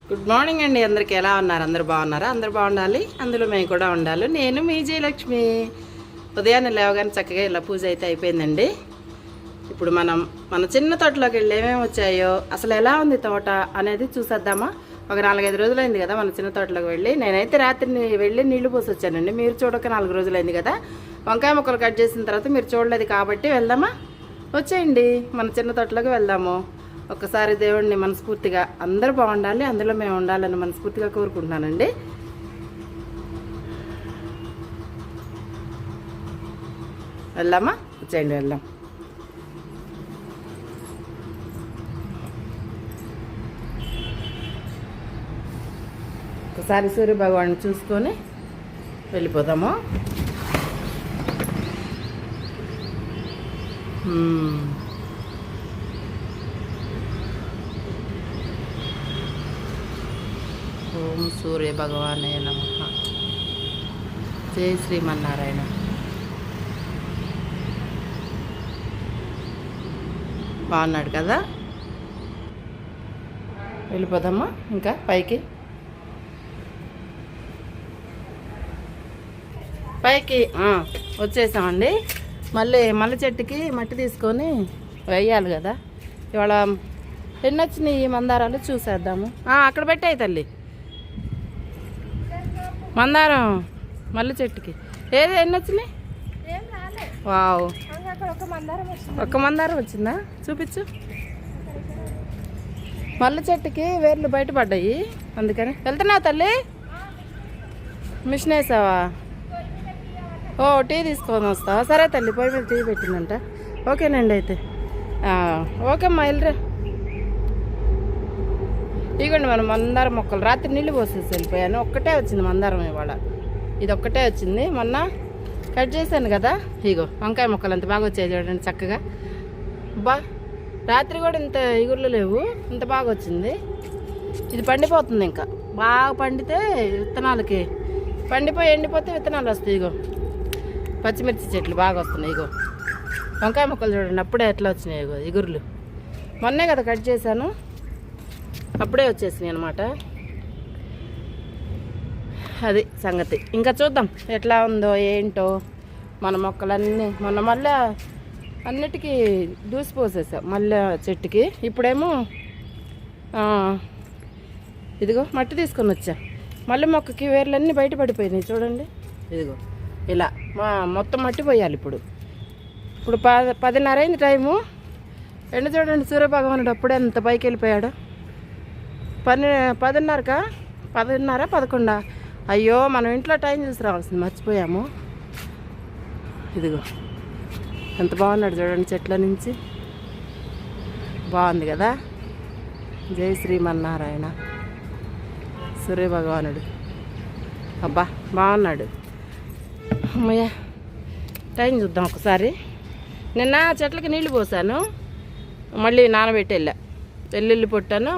Good morning అండి. అందరికి ఎలా ఉన్నారు? అందరు బాగున్నారా? అందరు బాగుండాలి, అందులో మేము కూడా ఉండాలి. నేను మీ జయలక్ష్మి. ఉదయాన్నే లేవగానే చక్కగా ఇలా పూజ అయితే అయిపోయిందండి. ఇప్పుడు మనం మన చిన్న తోటలోకి వెళ్ళి ఏమేమి వచ్చాయో, అసలు ఎలా ఉంది తోట అనేది చూసేద్దామా. ఒక 4-5 రోజులైంది కదా మన చిన్న తోటలోకి వెళ్ళి. నేనైతే రాత్రి వెళ్ళి నీళ్లు పోసి వచ్చానండి. మీరు చూడక 4 రోజులైంది కదా. వంకాయ ముక్కలు కట్ చేసిన తర్వాత మీరు చూడలేదు కాబట్టి వెళ్దామా, వచ్చేయండి మన చిన్న తోటలోకి వెళ్దాము. ఒక్కసారి దేవుడిని మనస్ఫూర్తిగా అందరూ బాగుండాలి, అందులో మేము ఉండాలని మనస్ఫూర్తిగా కోరుకుంటున్నానండి. వెళ్దామా, వచ్చేయండి వెళ్దాం. ఒకసారి సూర్య భగవాన్ని చూసుకొని వెళ్ళిపోదాము. ఓం సూర్య భగవానే నమః. జై శ్రీమన్నారాయణ. బాగున్నాడు కదా. వెళ్ళిపోదామా ఇంకా పైకి. వచ్చేసామండి. మళ్ళీ చెట్టుకి మట్టి తీసుకొని వేయాలి కదా. ఇవాళ ఎన్ని వచ్చినాయి ఈ మందారాలు చూసేద్దాము. అక్కడ పెట్టాయి తల్లి మందారం. మల్లె చెట్టుకి ఎన్ని వచ్చినాయి? వావ్, ఒక్క మందారం వచ్చిందా? చూపించు. మల్లె చెట్టుకి వేర్లు బయటపడ్డాయి, అందుకని. వెళ్తున్నావు తల్లి? మిషన్ వేసావా? టీ తీసుకొని వస్తావా? సరే తల్లి, పోయి మీద టీ పెట్టిందంట. ఓకేనండి అయితే. ఓకే అమ్మా, వెళ్ళరా. ఇదిగోండి మనం మందారం మొక్కలు రాత్రి నీళ్ళు పోసేసి వెళ్ళిపోయాను. ఒక్కటే వచ్చింది మందారం ఇవాళ. ఇది ఒక్కటే వచ్చింది. మొన్న కట్ చేశాను కదా. ఇగో వంకాయ మొక్కలు అంత బాగా వచ్చాయి చూడండి చక్కగా. రాత్రి కూడా ఇంత ఇగుర్లు లేవు, ఇంత బాగా వచ్చింది. ఇది పండిపోతుంది, ఇంకా బాగా పండితే విత్తనాలకి పండిపోయి ఎండిపోతే విత్తనాలు వస్తాయి. ఇగో పచ్చిమిర్చి చెట్లు బాగా వస్తున్నాయి. ఇగో వంకాయ మొక్కలు చూడండి అప్పుడే ఎట్లా వచ్చినాయి. ఇగో ఇగుర్లు మొన్నే కదా కట్ చేశాను, అప్పుడే వచ్చేసినాయి అనమాట. అది సంగతి. ఇంకా చూద్దాం ఎట్లా ఉందో ఏంటో మన మొక్కలన్నీ. మొన్న మళ్ళీ అన్నిటికీ దూసిపోసేసాం మళ్ళీ చెట్టుకి. ఇప్పుడేమో ఇదిగో మట్టి తీసుకొని వచ్చా. మళ్ళీ మొక్కకి వేర్లన్నీ బయట పడిపోయినాయి చూడండి. ఇదిగో ఇలా మొత్తం మట్టి పోయాలి. ఇప్పుడు 10:30 అయింది టైము. ఎండ చూడండి, సూర్యభగవానుడు అప్పుడే అంత పైకి వెళ్ళిపోయాడు. 10:30కా 10:30 11. అయ్యో, మనం ఇంట్లో టైం చూసి రావాల్సింది, మర్చిపోయాము. ఇదిగో ఎంత బాగున్నాడు చూడండి, చెట్ల నుంచి బాగుంది కదా. జై శ్రీమన్నారాయణ. సూర్యభగవానుడు అబ్బా బాగున్నాడు. అమ్మయ్య, టైం చూద్దాం ఒకసారి. నిన్న చెట్లకి నీళ్లు పోసాను, మళ్ళీ నానబెట్టి వెళ్ళా. వెల్లుల్లి పొట్టాను,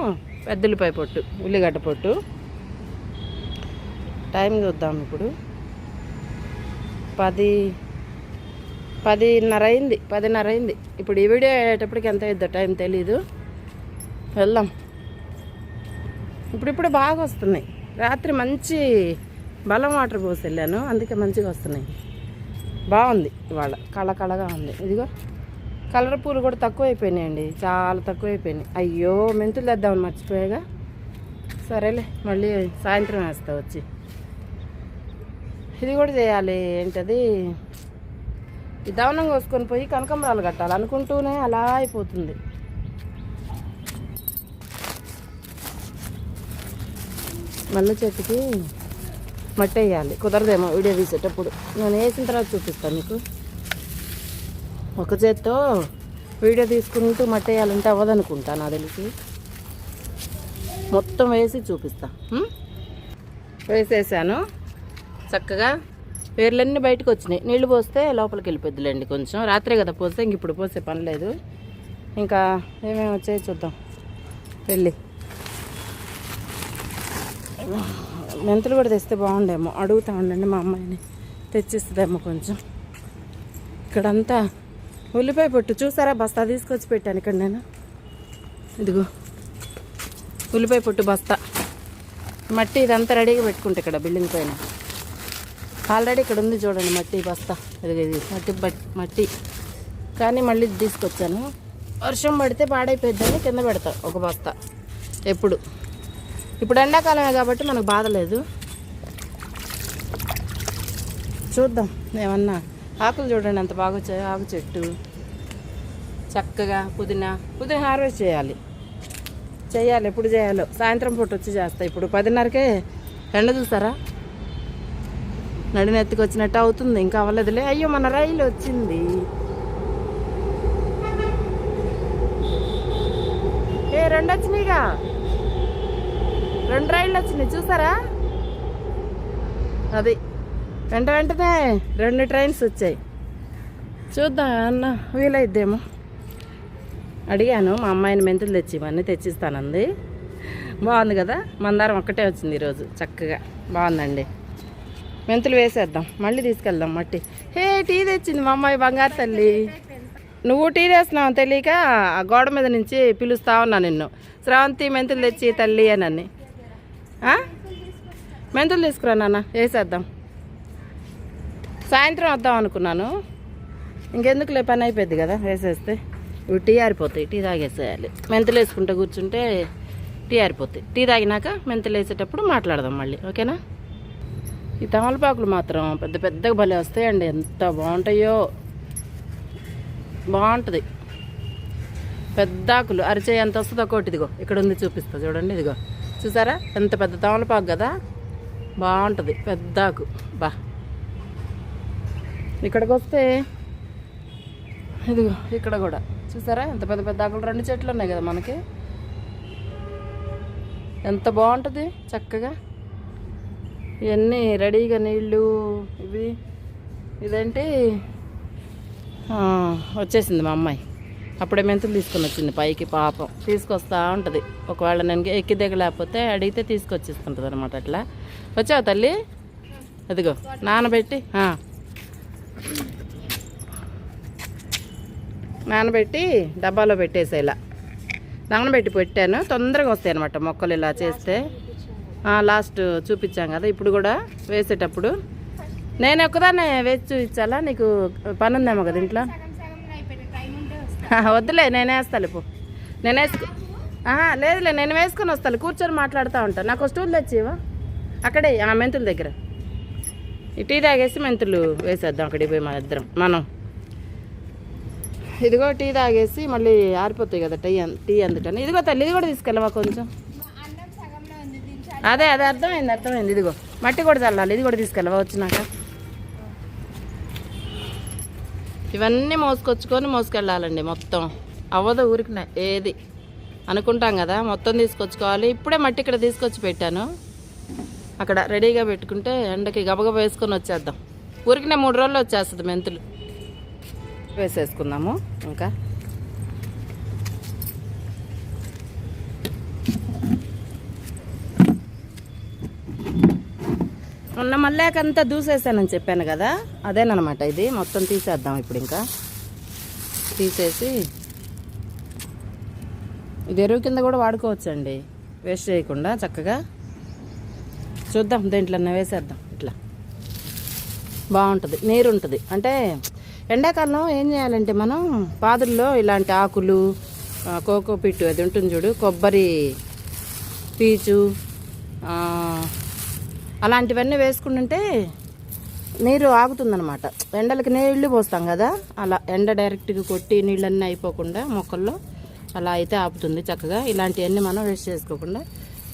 పెద్దల్లిపాయ పొట్టు, ఉల్లిగడ్డ పొట్టు. టైం చూద్దాం. ఇప్పుడు 10:30 అయింది. ఇప్పుడు ఈ వీడియో అయ్యేటప్పటికి ఎంత అవుద్దో టైం తెలీదు. వెళ్దాం. ఇప్పుడు బాగా వస్తున్నాయి. రాత్రి మంచి బలం వాటర్ పోసి వెళ్ళాను, అందుకే మంచిగా వస్తున్నాయి. బాగుంది ఇవాళ, కళగా ఉంది. ఇదిగో కలర్ పూలు కూడా తక్కువ అయిపోయినాయండి, చాలా తక్కువ అయిపోయినాయి. అయ్యో, మెంతులు తెద్దామని మర్చిపోయాగా. సరేలే, మళ్ళీ సాయంత్రం వేస్తా వచ్చి. ఇది కూడా చేయాలి. ఏంటది, ఈ దవనం కోసుకొని పోయి కనకంబరాలు కట్టాలి అనుకుంటూనే అలా అయిపోతుంది. మల్లె చెట్టుకి మట్టి వేయాలి. కుదరదేమో వీడియో తీసేటప్పుడు. నేను వేసిన తర్వాత చూపిస్తాను మీకు. ఒక చేత్తో వీడియో తీసుకుంటూ మట్టి వేయాలంటే అవ్వదనుకుంటా, నాకు తెలిసి. మొత్తం వేసి చూపిస్తా. వేసేసాను చక్కగా. వేర్లన్నీ బయటకు వచ్చినాయి. నీళ్లు పోస్తే లోపలికి వెళ్ళిపోద్దులేండి కొంచెం. రాత్రే కదా పోస్తే, ఇంక ఇప్పుడు పోసే పని లేదు. ఇంకా ఏమేమి వచ్చాయో చూద్దాం. వెళ్ళి మెంతులు కూడా తెస్తే బాగుండేమో, అడుగుతా ఉండండి మా అమ్మాయిని, తెచ్చిస్తుందేమో కొంచెం. ఇక్కడంతా ఉల్లిపాయ పొట్టు చూసారా, బస్తా తీసుకొచ్చి పెట్టాను ఇక్కడ నేను. ఇదిగో ఉల్లిపాయ పొట్టు బస్తా మట్టి ఇదంతా రెడీగా పెట్టుకుంటే ఇక్కడ బిల్డింగ్ పైన ఆల్రెడీ ఇక్కడ ఉంది చూడండి మట్టి బస్తా. ఇది మట్టి కానీ మళ్ళీ తీసుకొచ్చాను. వర్షం పడితే పాడైపోద్దని కింద పెడతా ఒక బస్తా. ఇప్పుడు ఎండాకాలమే కాబట్టి మనకు బాధ లేదు. చూద్దాం ఏమన్నా ఆకులు చూడండి ఎంత బాగా వచ్చాయో. ఆకు చెట్టు చక్కగా పుదీనా హార్వెస్ట్ చేయాలి. ఎప్పుడు చేయాలో సాయంత్రం పూట వచ్చి చేస్తా. ఇప్పుడు 10:30కే ఎండ చూసారా, నడినెత్తికి వచ్చినట్టు అవుతుంది. ఇంకా అవ్వలేదులే. అయ్యో మన రైలు వచ్చింది. రెండు వచ్చినాయిగా, 2 రైళ్ళు వచ్చినాయి చూసారా. అది వెంటనే 2 ట్రైన్స్ వచ్చాయి. చూద్దాం అన్న వీలైద్దేమో. అడిగాను మా అమ్మాయిని మెంతులు తెచ్చి ఇవన్నీ తెచ్చిస్తానంది. బాగుంది కదా, మందారం ఒక్కటే వచ్చింది ఈరోజు. చక్కగా బాగుందండి. మెంతులు వేసేద్దాం, మళ్ళీ తీసుకెళ్దాం మట్టి. టీ తెచ్చింది మా అమ్మాయి, బంగారు తల్లి. నువ్వు టీ తెస్తున్నావు తెలియక ఆ గోడ మీద నుంచి పిలుస్తా ఉన్నా నిన్ను. శ్రావంతి మెంతులు తెచ్చి తల్లి అని. మెంతులు తీసుకురా నాన్న, వేసేద్దాం. సాయంత్రం వద్దాం అనుకున్నాను, ఇంకెందుకులే పని అయిపోద్ది కదా వేసేస్తే. ఇవి టీ ఆరిపోతాయి, టీ తాగేసేయాలి. మెంతులు వేసుకుంటే కూర్చుంటే టీ ఆరిపోతాయి. టీ తాగినాక మెంతులు వేసేటప్పుడు మాట్లాడదాం మళ్ళీ, ఓకేనా. ఈ తమలపాకులు మాత్రం పెద్ద పెద్దగా భలే వస్తాయండి, ఎంత బాగుంటాయో. బాగుంటుంది. పెద్ద ఆకులు అరిచేయి ఎంత వస్తుందో ఒకటి. ఇదిగో ఇక్కడ ఉంది, చూపిస్తా చూడండి. ఇదిగో చూసారా ఎంత పెద్ద తమలపాకు కదా, బాగుంటుంది పెద్ద ఆకు. ఇక్కడికి వస్తే ఇదిగో ఇక్కడ కూడా చూసారా ఎంత పెద్ద పెద్ద ఆకులు. 2 చెట్లు ఉన్నాయి కదా మనకి, ఎంత బాగుంటుంది చక్కగా. ఇవన్నీ రెడీగా నీళ్ళు ఇదేంటి వచ్చేసింది మా అమ్మాయి. అప్పుడే మెంతులు తీసుకొని వచ్చింది పైకి. పాపం తీసుకొస్తా ఉంటుంది. ఒకవేళ నేను ఎక్కి దిగలేకపోతే అడిగితే తీసుకొచ్చిస్తుంటుంది అనమాట. అట్లా వచ్చావు తల్లి. అదిగో నానబెట్టి డబ్బాలో పెట్టేసేలా నానబెట్టి పెట్టాను. తొందరగా వస్తాయి అనమాట మొక్కలు ఇలా చేస్తే. లాస్ట్ చూపించాం కదా, ఇప్పుడు కూడా వేసేటప్పుడు నేను ఒక్కదాన్నే వేసి చూపించాలా? నీకు పని ఉందేమో కదా ఇంట్లో. వద్దులే నేనే వేస్తాను. ఇప్పుడు నేను లేదులే నేను వేసుకొని వస్తాను. కూర్చొని మాట్లాడుతూ ఉంటాను. నాకు స్టూల్ తెచ్చివా అక్కడే మెంతుల దగ్గర. ఈ టీ తాగేసి మెంతులు వేసేద్దాం అక్కడికి పోయి మనం. ఇదిగో టీ తాగేసి మళ్ళీ ఆరిపోతాయి కదా టీ అందుకని. ఇదిగో తల్లి ఇది కూడా తీసుకెళ్ళవా కొంచెం. అదే అర్థమైంది. ఇదిగో మట్టి కూడా చల్లాలి, ఇది కూడా తీసుకెళ్ళవా వచ్చినాక. ఇవన్నీ మోసుకెళ్ళాలండి. మొత్తం అవ్వదు ఊరికి ఏది అనుకుంటాం కదా, మొత్తం తీసుకొచ్చుకోవాలి. ఇప్పుడే మట్టి ఇక్కడ తీసుకొచ్చి పెట్టాను, అక్కడ రెడీగా పెట్టుకుంటే ఎండకి గబగబ వేసుకొని వచ్చేద్దాం. ఊరికినే 3 రోజుల్లో వచ్చేస్తుంది. మెంతులు వేసేసుకుందాము. ఇంకా మొన్న మళ్ళాకంతా దూసేసానని చెప్పాను కదా, అదేనమాట ఇది. మొత్తం తీసేద్దాం ఇప్పుడు. ఇంకా తీసేసి ఇది ఎరువు కింద కూడా వాడుకోవచ్చండి, వేస్ట్ చేయకుండా చక్కగా. చూద్దాం దేంట్లో వేసేద్దాం. ఇట్లా బాగుంటుంది, నీరు ఉంటుంది. అంటే ఎండాకాలం ఏం చేయాలంటే మనం పాదుల్లో ఇలాంటి ఆకులు, కోకో పిట్టు అది ఉంటుంది చూడు, కొబ్బరి పీచు అలాంటివన్నీ వేసుకుంటుంటే నీరు ఆగుతుందనమాట. ఎండలకి నీళ్ళు పోస్తాం కదా, అలా ఎండ డైరెక్ట్గా కొట్టి నీళ్ళన్నీ అయిపోకుండా మొక్కల్లో అలా అయితే ఆపుతుంది చక్కగా. ఇలాంటివన్నీ మనం వేస్ట్ చేసుకోకుండా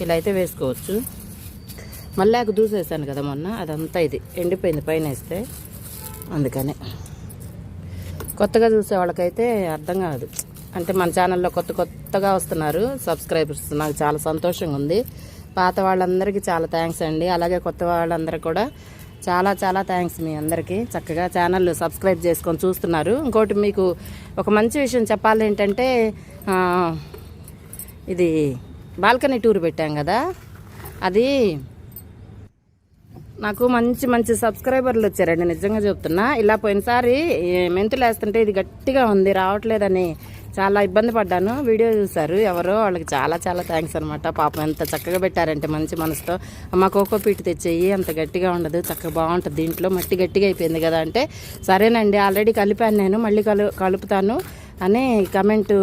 ఇలా అయితే వేసుకోవచ్చు. మళ్ళాకు దూసేసాను కదా మొన్న, అదంతా ఇది ఎండిపోయింది పైన వేస్తే. అందుకని కొత్తగా చూసే వాళ్ళకైతే అర్థం కాదు. అంటే మన ఛానల్లో కొత్తగా వస్తున్నారు సబ్స్క్రైబర్స్, నాకు చాలా సంతోషంగా ఉంది. పాత వాళ్ళందరికీ చాలా థ్యాంక్స్ అండి. అలాగే కొత్త వాళ్ళందరూ కూడా చాలా చాలా థ్యాంక్స్ మీ అందరికీ. చక్కగా ఛానల్ సబ్స్క్రైబ్ చేసుకొని చూస్తున్నారు. ఇంకోటి మీకు ఒక మంచి విషయం చెప్పాలి ఏంటంటే, ఇది బాల్కనీ టూర్ పెట్టాం కదా, అది నాకు మంచి మంచి సబ్స్క్రైబర్లు వచ్చారండి, నిజంగా చెప్తున్నా. ఇలా పోయినసారి మెంతులు వేస్తుంటే ఇది గట్టిగా ఉంది, రావట్లేదని చాలా ఇబ్బంది పడ్డాను. వీడియో చూసారు ఎవరో, వాళ్ళకి చాలా చాలా థ్యాంక్స్ అనమాట. పాపం ఎంత చక్కగా పెట్టారంటే మంచి మనసుతో. అమ్మ కోకోపీట్ తెచ్చేయి, అంత గట్టిగా ఉండదు, చక్కగా బాగుంటుంది, దీంట్లో మట్టి గట్టిగా అయిపోయింది కదా అంటే, సరేనండి ఆల్రెడీ కలిపాను నేను, మళ్ళీ కలుపుతాను అని కమెంటు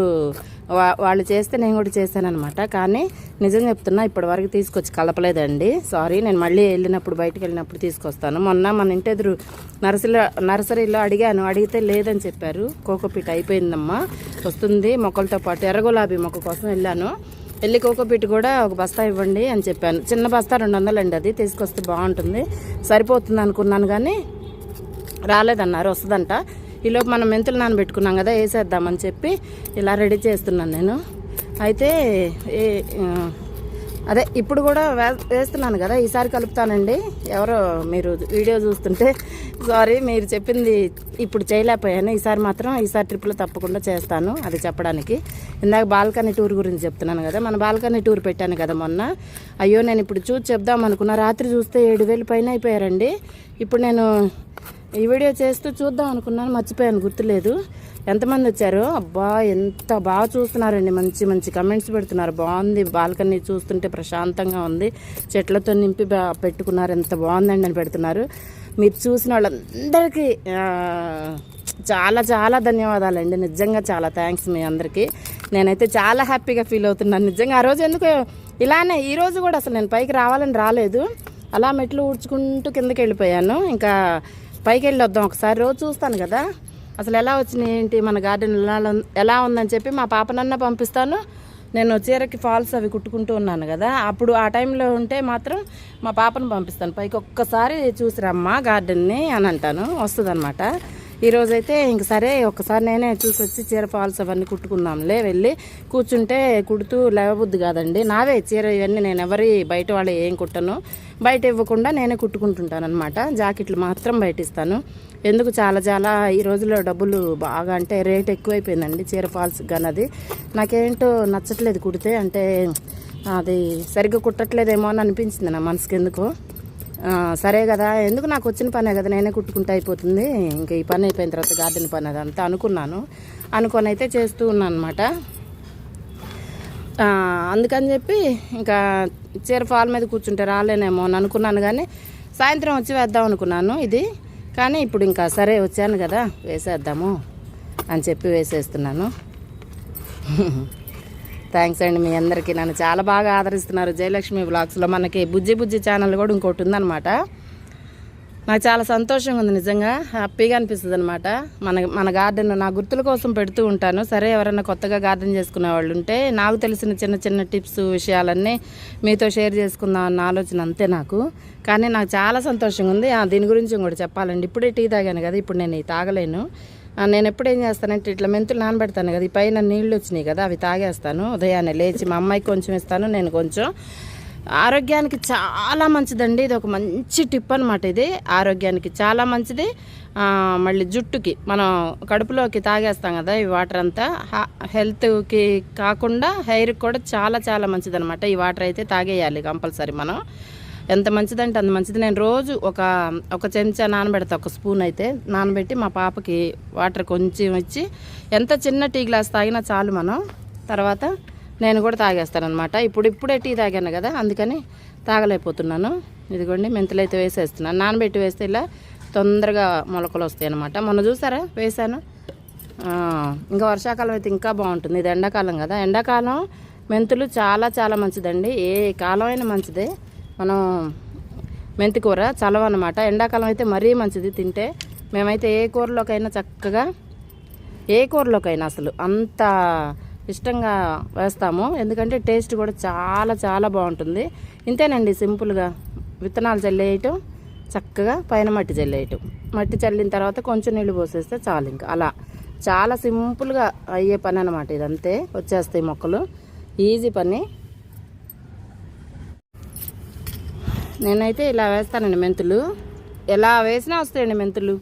వాళ్ళు చేస్తే నేను కూడా చేశానమాట. కానీ నిజం చెప్తున్నా ఇప్పటి వరకు తీసుకొచ్చి కలపలేదండి, సారీ. నేను మళ్ళీ వెళ్ళినప్పుడు, బయటకు వెళ్ళినప్పుడు తీసుకొస్తాను. మొన్న మన ఇంటి ఎదురు నర్సరీలో అడిగితే లేదని చెప్పారు. కోకోపీట్ అయిపోయిందమ్మా, వస్తుంది మొక్కలతో పాటు. ఎర్ర గులాబీ మొక్క కోసం వెళ్ళి కోకోపీట్ కూడా ఒక బస్తా ఇవ్వండి అని చెప్పాను. చిన్న బస్తా 200 అండి, అది తీసుకొస్తే బాగుంటుంది, సరిపోతుంది అనుకున్నాను. కానీ రాలేదన్నారు, వస్తుందంట. ఈలోపు మనం మెంతులు నానబెట్టుకున్నాం కదా, వేసేద్దామని చెప్పి ఇలా రెడీ చేస్తున్నాను నేను. అయితే అదే ఇప్పుడు కూడా వేస్తున్నాను కదా, ఈసారి కలుపుతానండి. ఎవరో మీరు వీడియో చూస్తుంటే సారీ, మీరు చెప్పింది ఇప్పుడు చేయలేకపోయాను. ఈసారి ట్రిప్లో తప్పకుండా చేస్తాను, అది చెప్పడానికి. ఇందాక బాల్కనీ టూర్ గురించి చెప్తున్నాను కదా, మన బాల్కనీ టూర్ పెట్టాను కదా మొన్న. అయ్యో నేను ఇప్పుడు చూసి చెప్దాం అనుకున్నా, రాత్రి చూస్తే 7,000 పైన అయిపోయారండి. ఇప్పుడు నేను ఈ వీడియో చేస్తూ చూద్దాం అనుకున్నాను, మర్చిపోయాను, గుర్తులేదు. ఎంతమంది వచ్చారో, అబ్బా ఎంత బాగా చూస్తున్నారండి, మంచి మంచి కమెంట్స్ పెడుతున్నారు. బాగుంది, బాల్కనీ చూస్తుంటే ప్రశాంతంగా ఉంది, చెట్లతో నింపి పెట్టుకున్నారు, ఎంత బాగుందండి అని పెడుతున్నారు. మీరు చూసిన వాళ్ళందరికీ చాలా చాలా ధన్యవాదాలండి, నిజంగా చాలా థ్యాంక్స్ మీ అందరికీ. నేనైతే చాలా హ్యాపీగా ఫీల్ అవుతున్నాను నిజంగా. ఆ రోజు ఎందుకు ఇలానే, ఈరోజు కూడా అసలు నేను పైకి రావాలని రాలేదు, అలా మెట్లు ఊడ్చుకుంటూ కిందకి వెళ్ళిపోయాను. ఇంకా పైకి వెళ్ళి వద్దాం ఒకసారి, రోజు చూస్తాను కదా అసలు ఎలా వచ్చినాయి ఏంటి మన గార్డెన్ ఎలా ఉందని చెప్పి మా పాపనన్నా పంపిస్తాను. నేను చీరకి ఫాల్స్ అవి కుట్టుకుంటూ ఉన్నాను కదా, అప్పుడు ఆ టైంలో ఉంటే మాత్రం మా పాపను పంపిస్తాను, పైకి ఒక్కసారి చూసిరమ్మా గార్డెన్ని అని అంటాను, వస్తుంది అనమాట. ఈరోజైతే ఇంక సరే ఒక్కసారి నేనే చూసి వచ్చి చీర ఫాల్స్ అవన్నీ కుట్టుకుందాంలే, వెళ్ళి కూర్చుంటే కుడుతూ లేవబుద్ది కాదండి. నావే చీర ఇవన్నీ, నేను ఎవరి బయట వాళ్ళు ఏం కుట్టను, బయట ఇవ్వకుండా నేనే కుట్టుకుంటుంటాను అనమాట. జాకెట్లు మాత్రం బయట ఇస్తాను. ఎందుకు చాలా చాలా ఈ రోజుల్లో డబ్బులు బాగా అంటే రేట్ ఎక్కువైపోయిందండి చీర ఫాల్స్ కానీ. అది నాకేంటో నచ్చట్లేదు కుడితే, అంటే అది సరిగ్గా కుట్టట్లేదేమో అని అనిపించింది నా మనసుకి ఎందుకు. సరే కదా, ఎందుకు నాకు వచ్చిన పనే కదా, నేనే కుట్టుకుంటే అయిపోతుంది, ఇంకా ఈ పని అయిపోయిన తర్వాత గార్డెన్ పని అదంతా అనుకొని అయితే చేస్తూ ఉన్నాను అనమాట. అందుకని చెప్పి ఇంకా చీర ఫాల్ మీద కూర్చుంటే రాలేనేమో అని అనుకున్నాను, కానీ సాయంత్రం వచ్చి వేద్దాం అనుకున్నాను ఇది. కానీ ఇప్పుడు ఇంకా సరే వచ్చాను కదా వేసేద్దాము అని చెప్పి వేసేస్తున్నాను. థ్యాంక్స్ అండి మీ అందరికీ, నన్ను చాలా బాగా ఆదరిస్తున్నారు. జయలక్ష్మి వ్లాగ్స్లో మనకి బుజ్జి ఛానల్ కూడా ఇంకోటి ఉందన్నమాట. నాకు చాలా సంతోషంగా ఉంది, నిజంగా హ్యాపీగా అనిపిస్తుంది అనమాట. మన గార్డెన్ నా గుర్తుల కోసం పెడుతూ ఉంటాను. సరే ఎవరైనా కొత్తగా గార్డెన్ చేసుకునే వాళ్ళు ఉంటే నాకు తెలిసిన చిన్న చిన్న టిప్స్ విషయాలన్నీ మీతో షేర్ చేసుకుందాం అన్న ఆలోచన అంతే నాకు. కానీ నాకు చాలా సంతోషంగా ఉంది. దీని గురించి కూడా చెప్పాలండి. ఇప్పుడే టీ తాగాను కదా, ఇప్పుడు నేను తాగలేను. నేను ఎప్పుడు ఏం చేస్తానంటే ఇట్లా మెంతులు నానబెడతాను కదా, ఈ పైన నీళ్ళు వచ్చినాయి కదా అవి తాగేస్తాను ఉదయాన్నే లేచి. మా అమ్మాయికి కొంచెం ఇస్తాను, నేను కొంచెం. ఆరోగ్యానికి చాలా మంచిదండి, ఇది ఒక మంచి టిప్ అనమాట. ఇది ఆరోగ్యానికి చాలా మంచిది. మళ్ళీ జుట్టుకి మనం కడుపులోకి తాగేస్తాం కదా ఈ వాటర్ అంతా, హెల్త్కి కాకుండా హెయిర్కి కూడా చాలా చాలా మంచిది అనమాట. ఈ వాటర్ అయితే తాగేయాలి కంపల్సరీ మనం. ఎంత మంచిదంటే అంత మంచిది. నేను రోజు ఒక చెంచా నానబెడతా, ఒక స్పూన్ అయితే నానబెట్టి మా పాపకి వాటర్ కొంచెం ఇచ్చి, ఎంత చిన్న టీ గ్లాస్ తాగినా చాలు మనం. తర్వాత నేను కూడా తాగేస్తానమాట. ఇప్పుడే టీ తాగాను కదా అందుకని తాగలేకపోతున్నాను. ఇదిగోండి మెంతులు అయితే వేసేస్తున్నాను. నానబెట్టి వేస్తే ఇలా తొందరగా మొలకలు వస్తాయి అనమాట. మొన్న చూసారా వేసాను. ఇంకా వర్షాకాలం అయితే ఇంకా బాగుంటుంది. ఇది ఎండాకాలం కదా, ఎండాకాలం మెంతులు చాలా చాలా మంచిదండి. ఏ కాలం అయినా మంచిదే. మనం మెంతి కూర చలవ అనమాట. ఎండాకాలం అయితే మరీ మంచిది తింటే. మేమైతే ఏ కూరలోకైనా అసలు అంత ఇష్టంగా వేస్తాము, ఎందుకంటే టేస్ట్ కూడా చాలా చాలా బాగుంటుంది. ఇంతేనండి సింపుల్గా విత్తనాలు చల్లేయటం, చక్కగా పైన మట్టి చల్లేయటం. మట్టి చల్లిన తర్వాత కొంచెం నీళ్ళు పోసేస్తే చాలు. ఇంకా అలా చాలా సింపుల్గా అయ్యే పని అనమాట. ఇదంతే, వచ్చేస్తాయి మొక్కలు, ఈజీ పని. నేనైతే ఇలా వేస్తానండి మెంతులు. ఎలా వేసినా వస్తాయండి మెంతులు.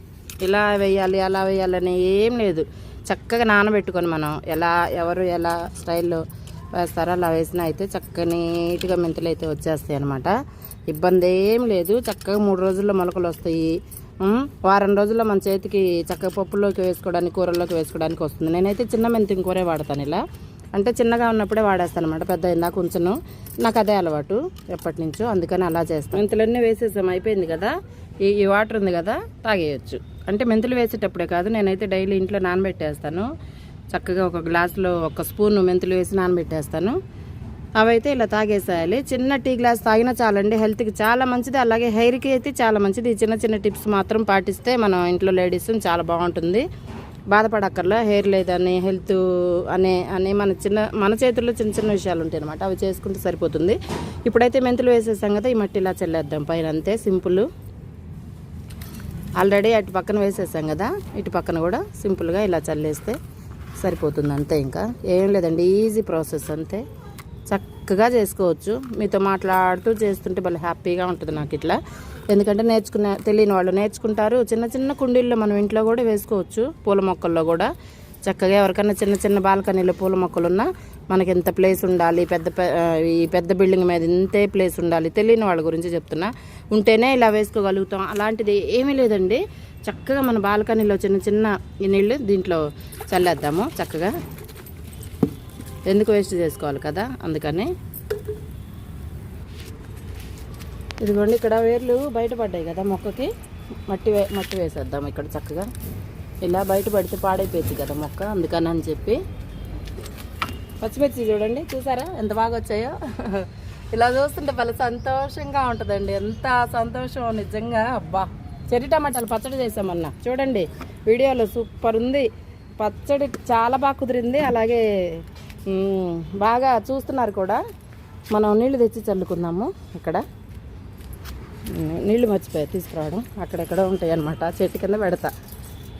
ఇలా వేయాలి అలా వేయాలని ఏం లేదు. చక్కగా నానబెట్టుకొని మనం ఎలా స్టైల్లో వేస్తారు. అలా వేసినా అయితే చక్కగా నీట్గా మెంతులు అయితే వచ్చేస్తాయి అనమాట. ఇబ్బంది ఏం లేదు. చక్కగా 3 రోజుల్లో మొలకలు వస్తాయి. వారం రోజుల్లో మన చేతికి చక్కగా పప్పుల్లోకి వేసుకోవడానికి, కూరల్లోకి వేసుకోవడానికి వస్తుంది. నేనైతే చిన్న మెంతి కూరే వాడతాను. ఇలా అంటే చిన్నగా ఉన్నప్పుడే వాడేస్తాను అనమాట. పెద్ద ఇందాక ఉంచను. నాకు అదే అలవాటు ఎప్పటి నుంచో, అందుకని అలా చేస్తాను. మెంతులన్నీ వేసేసాం, అయిపోయింది కదా. ఈ వాటర్ ఉంది కదా, తాగేయచ్చు. అంటే మెంతులు వేసేటప్పుడే కాదు, నేనైతే డైలీ ఇంట్లో నానబెట్టేస్తాను. చక్కగా ఒక గ్లాసులో 1 స్పూను మెంతులు వేసి నానబెట్టేస్తాను. అవైతే ఇలా తాగేసేయాలి. చిన్న టీ గ్లాస్ తాగినా చాలండి, హెల్త్కి చాలా మంచిది. అలాగే హెయిర్కి అయితే చాలా మంచిది. ఈ చిన్న చిన్న టిప్స్ మాత్రం పాటిస్తే మనం ఇంట్లో లేడీస్ చాలా బాగుంటుంది. బాధపడక్కర్లా హెయిర్ లేదని, హెల్త్ అనే మన చేతుల్లో చిన్న చిన్న విషయాలు ఉంటాయి అనమాట. అవి చేసుకుంటే సరిపోతుంది. ఇప్పుడైతే మెంతులు వేసేసాం కదా, ఈ మట్టి ఇలా చల్లేద్దాం పైన. అంతే సింపుల్. ఆల్రెడీ అటు పక్కన వేసేసాం కదా, ఇటు పక్కన కూడా సింపుల్గా ఇలా చల్లేస్తే సరిపోతుంది. అంతే, ఇంకా ఏం లేదండి. ఈజీ ప్రాసెస్, అంతే. చక్కగా చేసుకోవచ్చు. మీతో మాట్లాడుతూ చేస్తుంటే భలే హ్యాపీగా ఉంటుంది నాకు ఇట్లా. ఎందుకంటే తెలియని వాళ్ళు నేర్చుకుంటారు. చిన్న చిన్న కుండీల్లో మనం ఇంట్లో కూడా వేసుకోవచ్చు. పూల మొక్కల్లో కూడా చక్కగా ఎవరికైనా చిన్న చిన్న బాల్కనీలో పూల మొక్కలున్నా మనకి ఎంత ప్లేస్ ఉండాలి, ఈ పెద్ద బిల్డింగ్ మీద ఇంతే ప్లేస్ ఉండాలి, తెలియని వాళ్ళ గురించి చెప్తున్నా. ఉంటేనే ఇలా వేసుకోగలుగుతాం. అలాంటిది ఏమీ లేదండి. చక్కగా మన బాల్కనీలో చిన్న చిన్న ఈ నీళ్ళు దీంట్లో చల్లేద్దాము. చక్కగా ఎందుకు వేస్ట్ చేసుకోవాలి కదా, అందుకని. ఇదిగోండి, ఇక్కడ వేర్లు బయటపడ్డాయి కదా మొక్కకి, మట్టి వేసేద్దాం ఇక్కడ. చక్కగా ఇలా బయటపడితే పాడైపోయింది కదా మొక్క, అందుకని అని చెప్పి. పచ్చిమిర్చి చూడండి, చూసారా ఎంత బాగా వచ్చాయో. ఇలా చూస్తుంటే భలే సంతోషంగా ఉంటుందండి. ఎంత సంతోషం నిజంగా. అబ్బా, చెర్రీ టమాటాలు పచ్చడి చేసామన్నా చూడండి, వీడియోలో సూపర్ ఉంది. పచ్చడి చాలా బాగా కుదిరింది. అలాగే బాగా చూస్తున్నారు కూడా. మనం నీళ్లు తెచ్చి చల్లుకుందాము. ఇక్కడ నీళ్లు మర్చిపోయా తీసుకురావడం, అక్కడెక్కడ ఉంటాయి అన్నమాట. చెట్టు కింద పెడతా.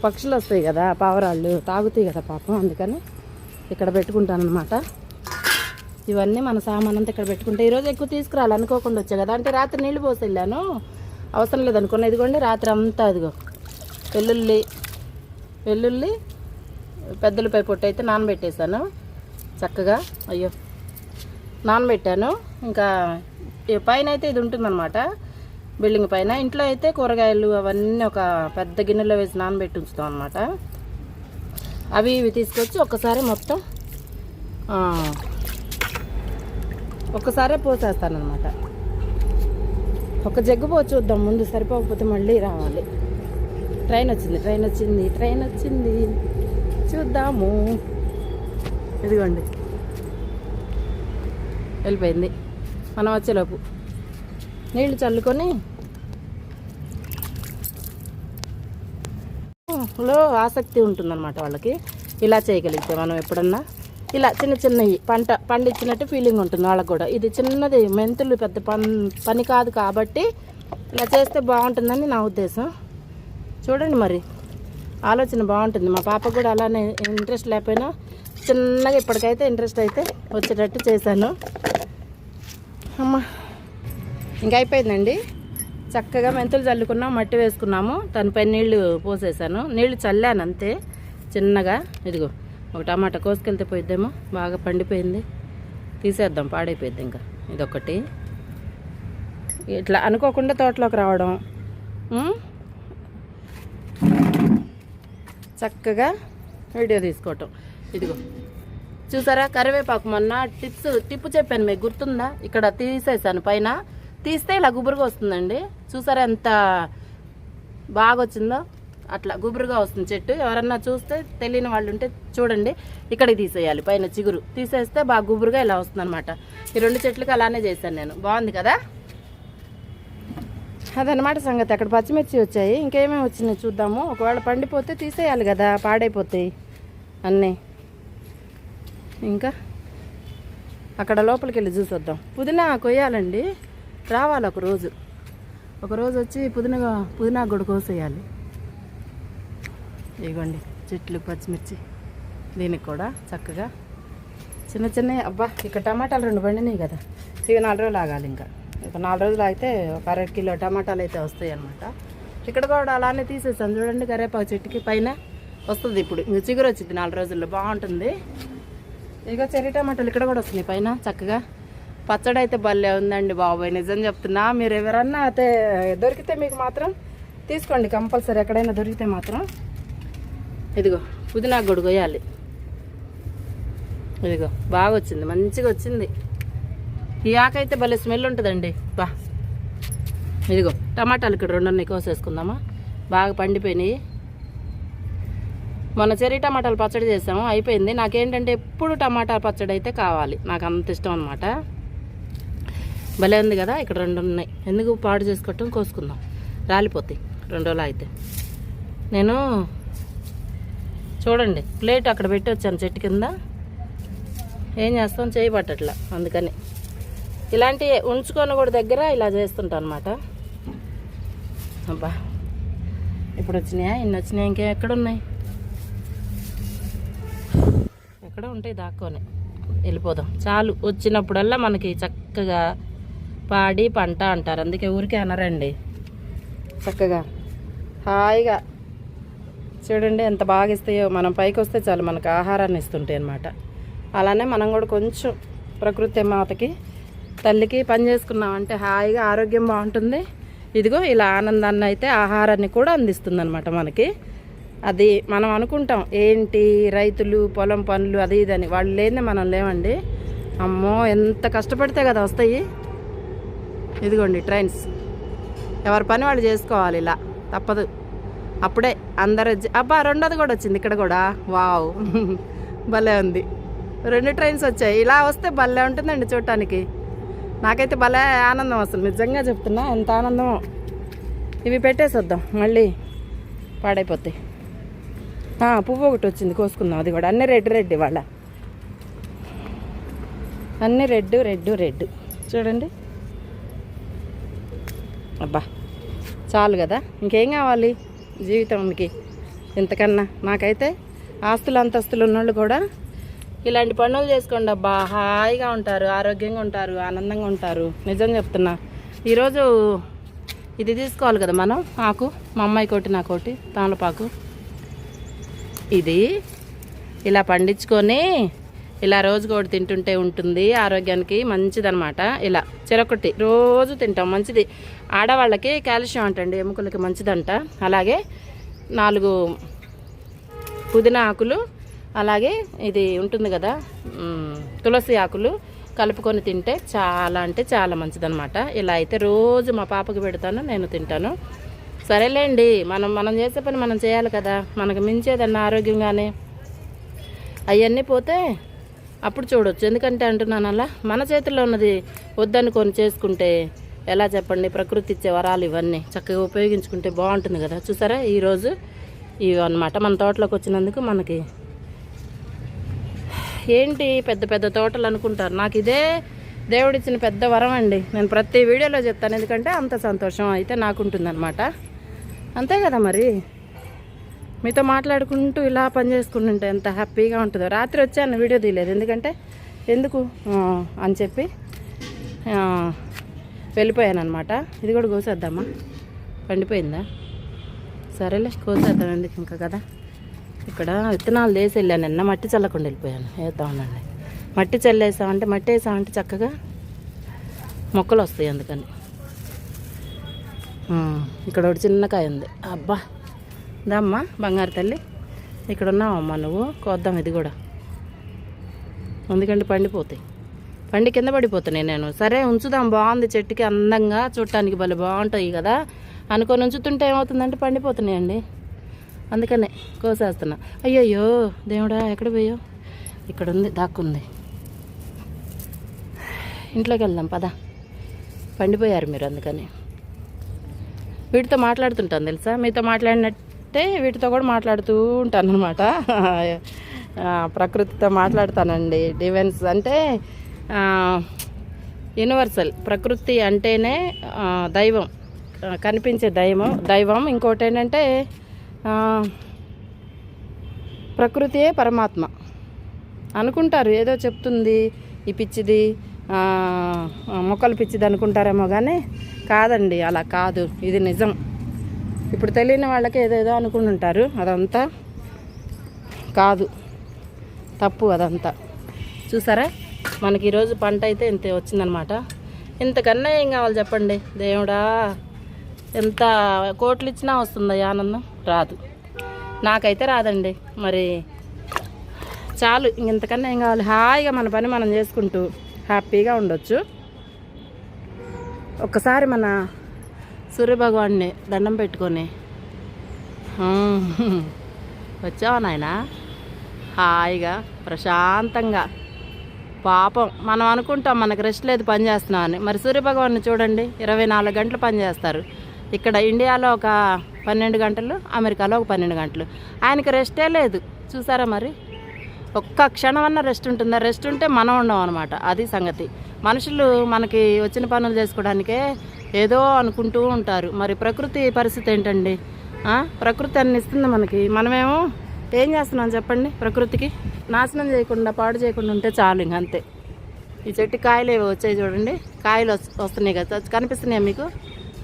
పక్షులు వస్తాయి కదా, పావురాళ్ళు తాగుతాయి కదా పాపం, అందుకని ఇక్కడ పెట్టుకుంటాను అనమాట. ఇవన్నీ మన సామాన్ అంతా ఇక్కడ పెట్టుకుంటే. ఈరోజు ఎక్కువ తీసుకురాలి అనుకోకుండా వచ్చా కదా, అంటే రాత్రి నీళ్లు పోసి వెళ్ళాను, అవసరం లేదనుకున్నా. ఇదిగోండి, రాత్రి అంతా ఇదిగో వెల్లుల్లి పెద్దలపై పొట్టు అయితే నానబెట్టేశాను చక్కగా. అయ్యో, నానబెట్టాను. ఇంకా పైన అయితే ఇది ఉంటుందన్నమాట, బిల్డింగ్ పైన. ఇంట్లో అయితే కూరగాయలు అవన్నీ ఒక పెద్ద గిన్నెలో వేసి నానబెట్టి ఉంచుతాం అనమాట. అవి ఇవి తీసుకొచ్చి ఒక్కసారే పోసేస్తానమాట. ఒక జగ్గు పోసి చూద్దాం ముందు, సరిపోకపోతే మళ్ళీ రావాలి. ట్రైన్ వచ్చింది చూద్దాము. ఇదిగోండి, వెళ్ళిపోయింది. మనం వచ్చేలోపు నీళ్లు చల్లుకొని ఆసక్తి ఉంటుందన్నమాట వాళ్ళకి. ఇలా చేయగలిగితే మనం ఎప్పుడన్నా ఇలా చిన్న చిన్నవి పండించినట్టు ఫీలింగ్ ఉంటుంది వాళ్ళకు కూడా. ఇది చిన్నది, మెంతులు పెద్ద పని కాదు కాబట్టి ఇలా చేస్తే బాగుంటుందని నా ఉద్దేశం. చూడండి, మరి ఆలోచన బాగుంటుంది. మా పాప కూడా అలానే ఇంట్రెస్ట్ లేకపోయినా చిన్నగా ఇప్పటికైతే ఇంట్రెస్ట్ అయితే వచ్చేటట్టు చేశాను. అమ్మా, ఇంకా అయిపోయిందండి. చక్కగా మెంతులు చల్లుకున్నాం, మట్టి వేసుకున్నాము, దానిపై నీళ్లు పోసేసాను. నీళ్లు చల్లాను అంతే చిన్నగా. ఇదిగో ఒక టమాటా కోసుకెళ్తే పోయిద్దేమో, బాగా పండిపోయింది, తీసేద్దాం, పాడైపోయింది. ఇంకా ఇదొకటి ఇట్లా అనుకోకుండా తోటలోకి రావడం, చక్కగా వీడియో తీసుకోవటం. ఇదిగో చూసారా, కరివేపాకు మొన్న టిప్పు చెప్పాను మీకు, గుర్తుందా? ఇక్కడ తీసేసాను, పైన తీస్తే ఇలా గుబురుగా వస్తుందండి. చూసారా ఎంత బాగా వచ్చిందో, అట్లా గుబురుగా వస్తుంది చెట్టు. ఎవరన్నా చూస్తే తెలియని వాళ్ళు ఉంటే చూడండి, ఇక్కడికి తీసేయాలి, పైన చిగురు తీసేస్తే బాగా గుబురుగా ఇలా వస్తుంది అనమాట. ఈ 2 చెట్లకి అలానే చేశాను నేను. బాగుంది కదా, అదనమాట సంగతి. అక్కడ పచ్చిమిర్చి వచ్చాయి, ఇంకేమేమి వచ్చినాయి చూద్దాము. ఒకవేళ పండిపోతే తీసేయాలి కదా, పాడైపోతాయి అన్నీ. ఇంకా అక్కడ లోపలికి వెళ్ళి చూసొద్దాం. పుదీనా కొయ్యాలండి, రావాలి ఒకరోజు వచ్చి పుదీనా కూడా కోసేయాలి. ఇదిగోండి చెట్లు పచ్చిమిర్చి, దీనికి కూడా చక్కగా చిన్న చిన్నవి. అబ్బా, ఇక్కడ టమాటాలు 2 పండినాయి కదా, ఇక 4 రోజులు ఆగాలి. ఇంకా 4 రోజులు అయితే ఒక 1/2 కిలో టమాటాలు అయితే వస్తాయి అనమాట. ఇక్కడ కూడా అలానే తీసేసాను చూడండి. కరివేపాకు చెట్టుకి పైన వస్తుంది ఇప్పుడు, ఇంక చిగురు వచ్చింది 4 రోజుల్లో, బాగుంటుంది. ఇక చెర్రీ టమాటాలు ఇక్కడ కూడా వస్తున్నాయి పైన చక్కగా. పచ్చడి అయితే భలే ఉందండి బాబాయ్, నిజం చెప్తున్నా. మీరు ఎవరన్నా అయితే దొరికితే మీకు మాత్రం తీసుకోండి కంపల్సరీ, ఎక్కడైనా దొరికితే మాత్రం. ఇదిగో పుదీనా కూడా కొయ్యాలి. ఇదిగో బాగా వచ్చింది, మంచిగా వచ్చింది. ఈ ఆకైతే భలే స్మెల్ ఉంటుందండి బా. ఇదిగో టమాటాలు ఇక్కడ 2 ఉన్నాయి, కోసేసుకుందామా. బాగా పండిపోయినాయి. మొన్న చెర్రీ టమాటాలు పచ్చడి చేసాము, అయిపోయింది. నాకేంటంటే ఎప్పుడు టమాటా పచ్చడి అయితే కావాలి, నాకు అంత ఇష్టం అనమాట. భలే ఉంది కదా. ఇక్కడ 2 ఉన్నాయి, ఎందుకు పాడు చేసుకోవటం, కోసుకుందాం. రాలిపోతాయి 2 రోజులు అయితే. నేను చూడండి ప్లేట్ అక్కడ పెట్టి వచ్చాను చెట్టు కింద. ఏం చేస్తాం, చేయబట్టట్లా, అందుకని ఇలాంటివి ఉంచుకొని కూడా దగ్గర ఇలా చేస్తుంటాను అనమాట. అబ్బా ఇప్పుడు వచ్చినాయా, ఇన్ని వచ్చినాయి, ఇంకెక్కడున్నాయి, ఎక్కడ ఉంటాయి దాక్కొని. వెళ్ళిపోదాం చాలు. వచ్చినప్పుడల్లా మనకి చక్కగా పాడి పంట అంటారు, అందుకే ఊరికే అనరండి. చక్కగా హాయిగా చూడండి ఎంత బాగా ఇస్తాయో. మనం పైకి వస్తే చాలు మనకు ఆహారాన్ని ఇస్తుంటాయి అన్నమాట. అలానే మనం కూడా కొంచెం ప్రకృతి మాతకి తల్లికి పని చేసుకున్నామంటే హాయిగా ఆరోగ్యం బాగుంటుంది. ఇదిగో ఇలా ఆనందాన్ని అయితే ఆహారాన్ని కూడా అందిస్తుంది అనమాట మనకి. అది మనం అనుకుంటాం ఏంటి రైతులు పొలం పనులు అది ఇదని, వాళ్ళు లేని మనం లేవండి. అమ్మో ఎంత కష్టపడితే కదా వస్తాయి. ఇదిగోండి ట్రైన్స్, ఎవరి పని వాళ్ళు చేసుకోవాలి, ఇలా తప్పదు. అప్పుడే అందరూ అబ్బా 2వది కూడా వచ్చింది ఇక్కడ కూడా. వావ్ భలే ఉంది, 2 ట్రైన్స్ వచ్చాయి. ఇలా వస్తే భలే ఉంటుందండి చూడటానికి. నాకైతే భలే ఆనందం, అసలు నిజంగా చెప్తున్నా ఎంత ఆనందమో. ఇవి పెట్టేసి వద్దాం, మళ్ళీ పాడైపోతాయి. పువ్వు ఒకటి వచ్చింది, కోసుకుందాం. అది కూడా అన్నీ రెడ్ ఇవాళ, అన్నీ రెడ్ చూడండి. అబ్బా చాలు కదా, ఇంకేం కావాలి జీవితానికి ఇంతకన్నా. నాకైతే ఆస్తులు అంతస్తులు ఉన్నోళ్ళు కూడా ఇలాంటి పనులు చేసుకోండి అబ్బా, హాయిగా ఉంటారు, ఆరోగ్యంగా ఉంటారు, ఆనందంగా ఉంటారు. నిజం చెప్తున్నా. ఈరోజు ఇది తీసుకోవాలి కదా మనం, ఆకు. మా అమ్మాయి కోటి నాకోటి తామలపాకు. ఇది ఇలా పండించుకొని ఇలా రోజుకోటి తింటుంటే ఉంటుంది, ఆరోగ్యానికి మంచిదనమాట. ఇలా చెరొకటి రోజు తింటాం, మంచిది. ఆడవాళ్ళకి కాల్షియం అంటండి, ఎముకలకి మంచిదంట. అలాగే 4 పుదీనా ఆకులు, అలాగే ఇది ఉంటుంది కదా తులసి ఆకులు కలుపుకొని తింటే చాలా అంటే చాలా మంచిదన్నమాట. ఇలా అయితే రోజు మా పాపకి పెడతాను, నేను తింటాను. సరేలేండి, మనం చేసే పని మనం చేయాలి కదా. మనకు మించేదన్న ఆరోగ్యంగానే అవన్నీ పోతే అప్పుడు చూడొచ్చు. ఎందుకంటే అంటున్నాను అలా మన చేతుల్లో ఉన్నది వద్దనుకొని చేసుకుంటే ఎలా చెప్పండి. ప్రకృతి ఇచ్చే వరాలు ఇవన్నీ చక్కగా ఉపయోగించుకుంటే బాగుంటుంది కదా. చూసారా ఈరోజు ఇవి అన్నమాట మన తోటలోకి వచ్చినందుకు. మనకి ఏంటి పెద్ద పెద్ద తోటలు అనుకుంటారు, నాకు ఇదే దేవుడిచ్చిన పెద్ద వరం అండి. నేను ప్రతి వీడియోలో చెప్తాను, ఎందుకంటే అంత సంతోషం అయితే నాకు ఉంటుందన్నమాట. అంతే కదా మరి. మీతో మాట్లాడుకుంటూ ఇలా పని చేసుకుంటుంటే ఎంత హ్యాపీగా ఉంటుందో. రాత్రి వచ్చాను, వీడియో తీయలేదు, ఎందుకంటే ఎందుకు అని చెప్పి వెళ్ళిపోయాను అనమాట. ఇది కూడా కోసేద్దామా, పండిపోయిందా? సరేలే కోసేద్దాం, ఎందుకు ఇంకా కదా. ఇక్కడ విత్తనాలు వేసి వెళ్ళాను నిన్న, మట్టి చల్లకుండా వెళ్ళిపోయాను. వేద్దామనండి, మట్టి చల్లేసామంటే మట్టి వేసామంటే చక్కగా మొక్కలు వస్తాయి, అందుకని. ఇక్కడ ఒకటి చిన్నకాయ ఉంది. అబ్బా దమ్మా బంగారు తల్లి, ఇక్కడ ఉన్నావమ్మా నువ్వు, కోద్దాం ఇది కూడా. ఎందుకంటే పండిపోతాయి, పండి కింద పడిపోతున్నాయి. నేను సరే ఉంచుదాం, బాగుంది చెట్టుకి, అందంగా చూడటానికి భలే బాగుంటాయి కదా అనుకొని ఉంచుతుంటే ఏమవుతుందంటే పండిపోతున్నాయండి. అందుకనే కోసేస్తున్నా. అయ్యయ్యో దేవుడా, ఎక్కడ పోయో, ఇక్కడ ఉంది, దాక్కుంది. ఇంట్లోకి వెళ్దాం పదా. పండిపోయారు మీరు, అందుకని. వీటితో మాట్లాడుతుంటాను తెలుసా, మీతో మాట్లాడినట్టే వీటితో కూడా మాట్లాడుతూ ఉంటాను అనమాట. ప్రకృతితో మాట్లాడతానండి. డివెన్స్ అంటే యూనివర్సల్. ప్రకృతి అంటేనే దైవం, కనిపించే దైవం. ఇంకోటి ఏంటంటే ప్రకృతియే పరమాత్మ అనుకుంటారు. ఏదో చెప్తుంది ఈ పిచ్చిది, మొక్కలు పిచ్చిది అనుకుంటారేమో, కానీ కాదండి, అలా కాదు, ఇది నిజం. ఇప్పుడు తెలియని వాళ్ళకి ఏదేదో అనుకుంటుంటారు, అదంతా కాదు, తప్పు అదంతా. చూసారా, మనకి ఈరోజు పంట అయితే ఇంత వచ్చిందనమాట. ఇంతకన్నా ఏం కావాలి చెప్పండి దేవుడా. ఎంత కోట్లు ఇచ్చినా వస్తుందా ఈ ఆనందం? రాదు, నాకైతే రాదండి. మరి చాలు, ఇంతకన్నా ఏం కావాలి? హాయిగా మన పని మనం చేసుకుంటూ హ్యాపీగా ఉండొచ్చు. ఒక్కసారి మన సూర్యభగవాన్ని దండం పెట్టుకొని వచ్చావా నాయన, హాయిగా ప్రశాంతంగా. పాపం మనం అనుకుంటాం మనకు రెస్ట్ లేదు పని చేస్తున్నామని. మరి సూర్యభగవాన్ని చూడండి, 24 గంటలు పని చేస్తారు. ఇక్కడ ఇండియాలో ఒక 12 గంటలు, అమెరికాలో ఒక 12 గంటలు. ఆయనకి రెస్టే లేదు. చూసారా మరి, ఒక్క క్షణం అన్న రెస్ట్ ఉంటుందా? రెస్ట్ ఉంటే మనం ఉండం అనమాట. అది సంగతి. మనుషులు మనకి వచ్చిన పనులు చేసుకోవడానికే ఏదో అనుకుంటూ ఉంటారు. మరి ప్రకృతి పరిస్థితి ఏంటండి? ప్రకృతి అన్ని ఇస్తుంది మనకి, మనమేమో ఏం చేస్తున్నాం చెప్పండి? ప్రకృతికి నాశనం చేయకుండా, పాడు చేయకుండా ఉంటే చాలు, ఇంకంతే. ఈ చెట్టు కాయలు ఏవో వచ్చాయి చూడండి, కాయలు వస్తున్నాయి కదా, కనిపిస్తున్నాయి మీకు?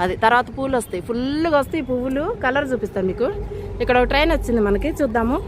అది తర్వాత పూలు వస్తాయి, ఫుల్గా వస్తాయి పువ్వులు. కలర్ చూపిస్తాను మీకు. ఇక్కడ ఒక ట్రైన్ వచ్చింది మనకి, చూద్దాము.